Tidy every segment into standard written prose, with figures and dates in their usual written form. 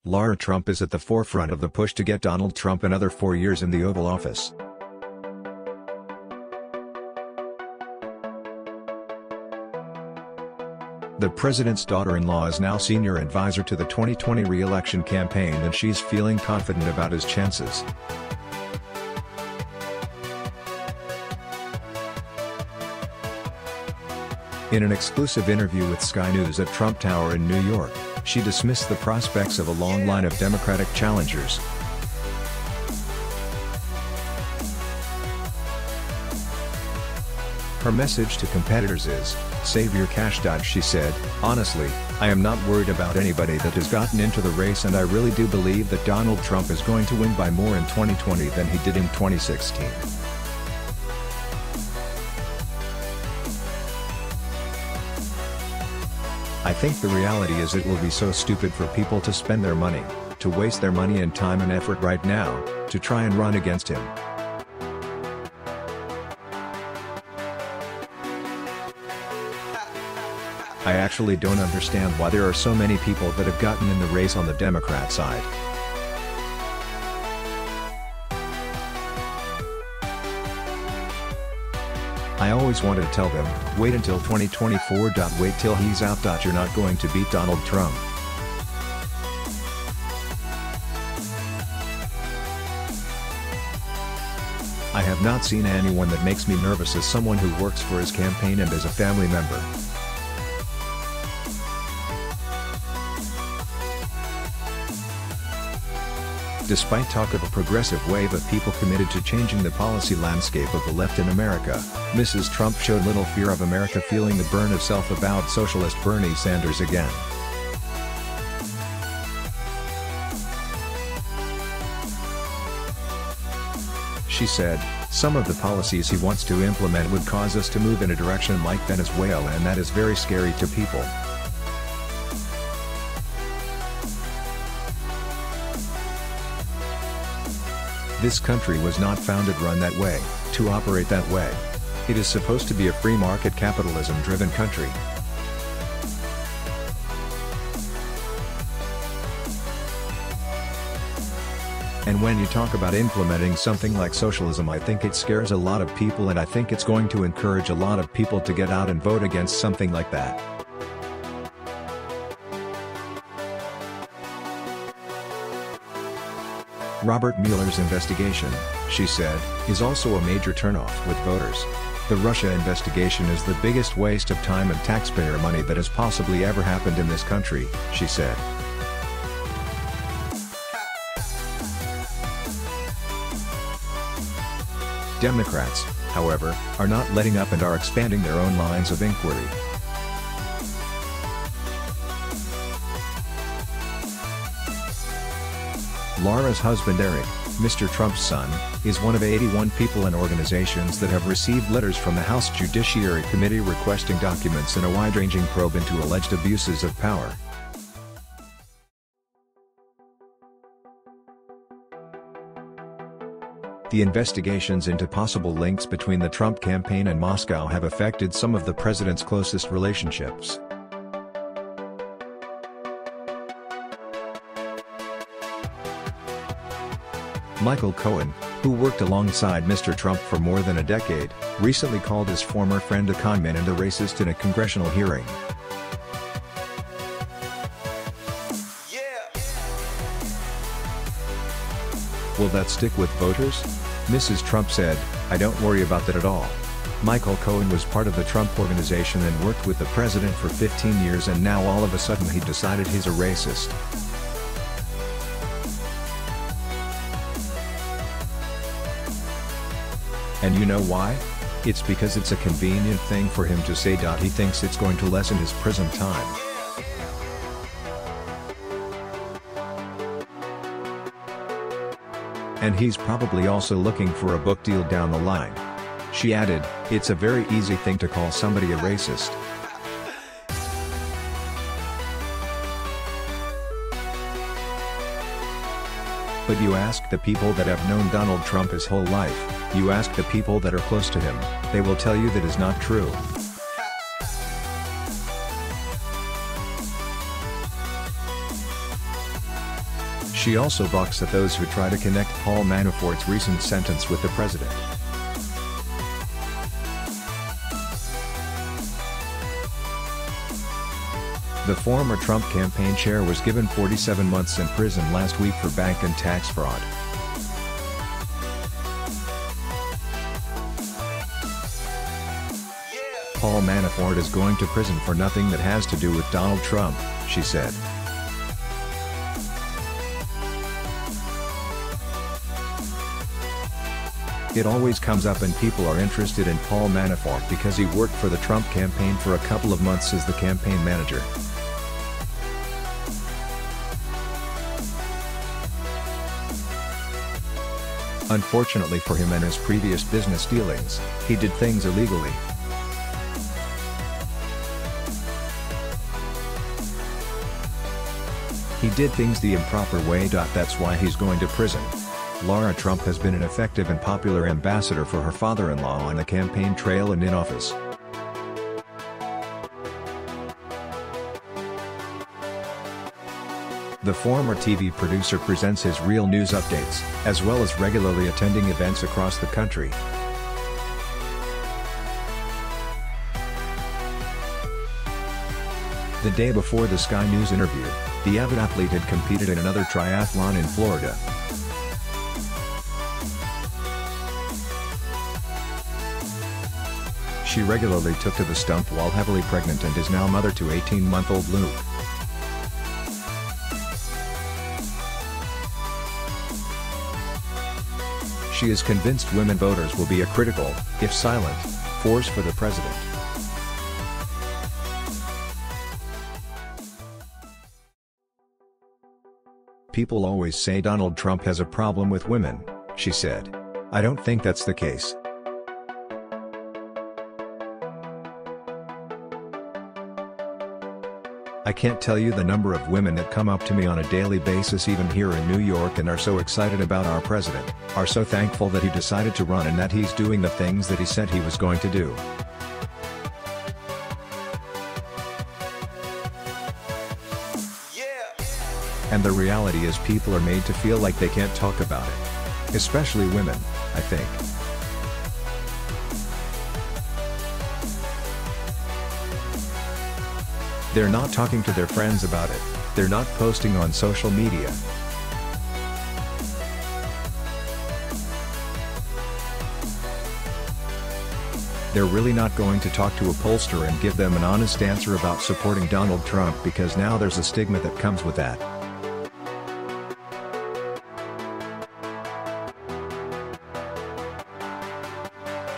Lara Trump is at the forefront of the push to get Donald Trump another 4 years in the Oval Office. The president's daughter-in-law is now senior advisor to the 2020 re-election campaign, and she's feeling confident about his chances. In an exclusive interview with Sky News at Trump Tower in New York, she dismissed the prospects of a long line of Democratic challengers. Her message to competitors is, "Save your cash.", she said. "Honestly, I am not worried about anybody that has gotten into the race, and I really do believe that Donald Trump is going to win by more in 2020 than he did in 2016. I think the reality is it will be so stupid for people to spend their money, to waste their money and time and effort right now, to try and run against him. I actually don't understand why there are so many people that have gotten in the race on the Democrat side. I always wanted to tell them, wait until 2024. Wait till he's out. You're not going to beat Donald Trump. I have not seen anyone that makes me nervous as someone who works for his campaign and as a family member. Despite talk of a progressive wave of people committed to changing the policy landscape of the left in America, Mrs. Trump showed little fear of America feeling the burn of self-avowed socialist Bernie Sanders again. She said, "Some of the policies he wants to implement would cause us to move in a direction like Venezuela, and that is very scary to people. This country was not founded run that way, to operate that way. It is supposed to be a free market capitalism-driven country." And when you talk about implementing something like socialism, I think it scares a lot of people, and I think it's going to encourage a lot of people to get out and vote against something like that. Robert Mueller's investigation, she said, is also a major turnoff with voters. The Russia investigation is the biggest waste of time and taxpayer money that has possibly ever happened in this country, she said. Democrats, however, are not letting up and are expanding their own lines of inquiry. Lara's husband Eric, Mr. Trump's son, is one of 81 people and organizations that have received letters from the House Judiciary Committee requesting documents in a wide-ranging probe into alleged abuses of power. The investigations into possible links between the Trump campaign and Moscow have affected some of the president's closest relationships. Michael Cohen, who worked alongside Mr. Trump for more than a decade, recently called his former friend a conman and a racist in a congressional hearing. Will that stick with voters? Mrs. Trump said, "I don't worry about that at all. Michael Cohen was part of the Trump organization and worked with the president for 15 years, and now all of a sudden he decided he's a racist." And you know why? It's because it's a convenient thing for him to say. He thinks it's going to lessen his prison time. And he's probably also looking for a book deal down the line. She added, "It's a very easy thing to call somebody a racist. But you ask the people that have known Donald Trump his whole life, you ask the people that are close to him, they will tell you that is not true." She also balks at those who try to connect Paul Manafort's recent sentence with the president. The former Trump campaign chair was given 47 months in prison last week for bank and tax fraud. Paul Manafort is going to prison for nothing that has to do with Donald Trump, she said. It always comes up and people are interested in Paul Manafort because he worked for the Trump campaign for a couple of months as the campaign manager. Unfortunately for him and his previous business dealings, he did things illegally. He did things the improper way. That's why he's going to prison. Lara Trump has been an effective and popular ambassador for her father-in-law on the campaign trail and in office. The former TV producer presents his real news updates, as well as regularly attending events across the country. The day before the Sky News interview, the avid athlete had competed in another triathlon in Florida. She regularly took to the stump while heavily pregnant and is now mother to 18-month-old Luke. She is convinced women voters will be a critical, if silent, force for the president. People always say Donald Trump has a problem with women, she said. I don't think that's the case. I can't tell you the number of women that come up to me on a daily basis even here in New York and are so excited about our president, are so thankful that he decided to run and that he's doing the things that he said he was going to do. And the reality is people are made to feel like they can't talk about it. Especially women, I think. They're not talking to their friends about it, they're not posting on social media. They're really not going to talk to a pollster and give them an honest answer about supporting Donald Trump because now there's a stigma that comes with that.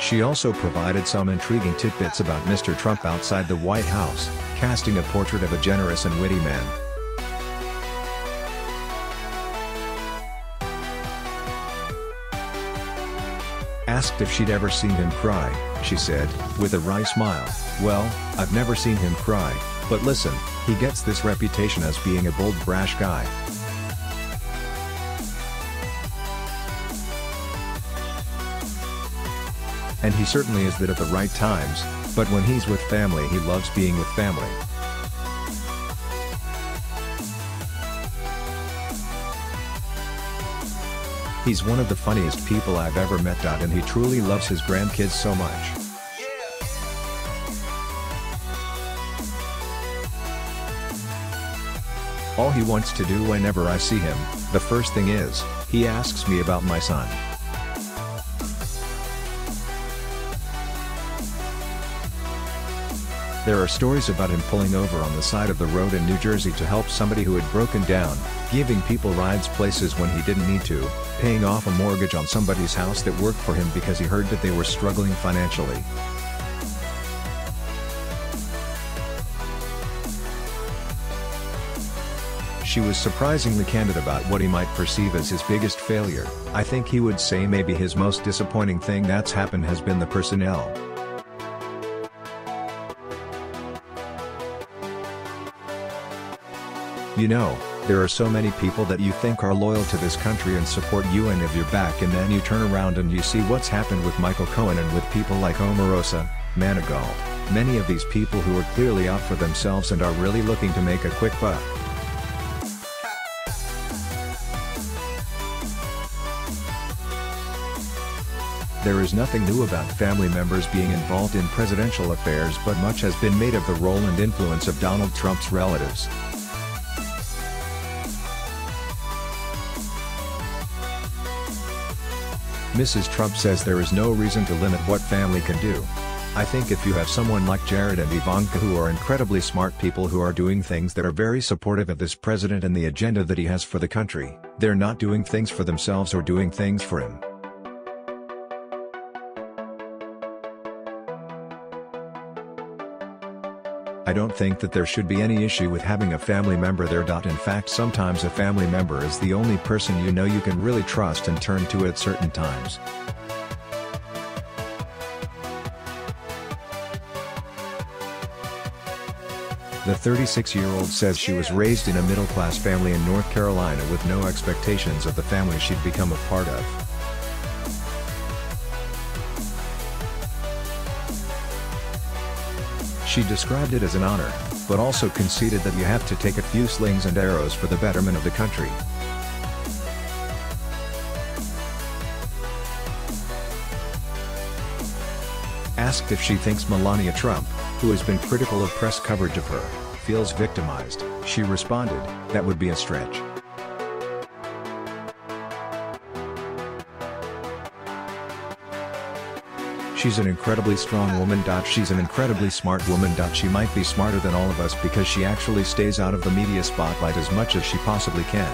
She also provided some intriguing tidbits about Mr. Trump outside the White House, casting a portrait of a generous and witty man. Asked if she'd ever seen him cry, she said, with a wry smile, "Well, I've never seen him cry, but listen, he gets this reputation as being a bold, brash guy. And he certainly is that at the right times, but when he's with family he loves being with family. He's one of the funniest people I've ever met. And he truly loves his grandkids so much. All he wants to do whenever I see him, the first thing is, he asks me about my son. There are stories about him pulling over on the side of the road in New Jersey to help somebody who had broken down, giving people rides places when he didn't need to, paying off a mortgage on somebody's house that worked for him because he heard that they were struggling financially. She was surprisingly candid about what he might perceive as his biggest failure. I think he would say maybe his most disappointing thing that's happened has been the personnel. You know, there are so many people that you think are loyal to this country and support you and have your back, and then you turn around and you see what's happened with Michael Cohen and with people like Omarosa, Manigault, many of these people who are clearly out for themselves and are really looking to make a quick buck. There is nothing new about family members being involved in presidential affairs, but much has been made of the role and influence of Donald Trump's relatives. Mrs. Trump says there is no reason to limit what family can do. I think if you have someone like Jared and Ivanka who are incredibly smart people who are doing things that are very supportive of this president and the agenda that he has for the country, they're not doing things for themselves or doing things for him. I don't think that there should be any issue with having a family member there. In fact, sometimes a family member is the only person you know you can really trust and turn to at certain times. The 36-year-old says she was raised in a middle-class family in North Carolina with no expectations of the family she'd become a part of. She described it as an honor, but also conceded that you have to take a few slings and arrows for the betterment of the country. Asked if she thinks Melania Trump, who has been critical of press coverage of her, feels victimized, she responded, "That would be a stretch. She's an incredibly strong woman. She's an incredibly smart woman. She might be smarter than all of us because she actually stays out of the media spotlight as much as she possibly can.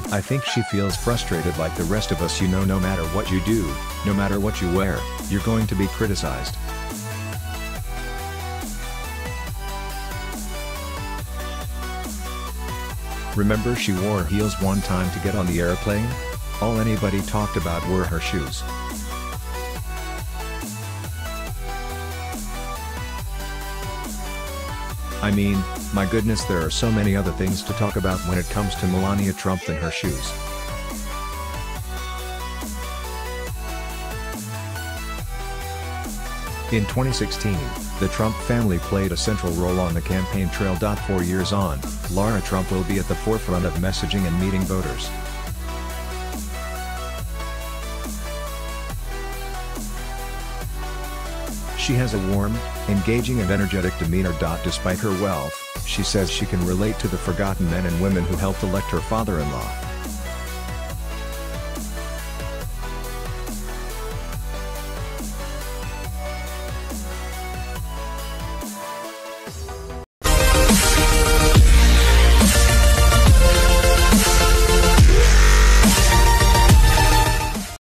I think she feels frustrated like the rest of us. No matter what you do, no matter what you wear, you're going to be criticized. Remember, she wore heels one time to get on the airplane? All anybody talked about were her shoes. I mean, my goodness, there are so many other things to talk about when it comes to Melania Trump than her shoes. In 2016, the Trump family played a central role on the campaign trail. 4 years on, Lara Trump will be at the forefront of messaging and meeting voters. She has a warm, engaging and energetic demeanor. Despite her wealth, she says she can relate to the forgotten men and women who helped elect her father-in-law.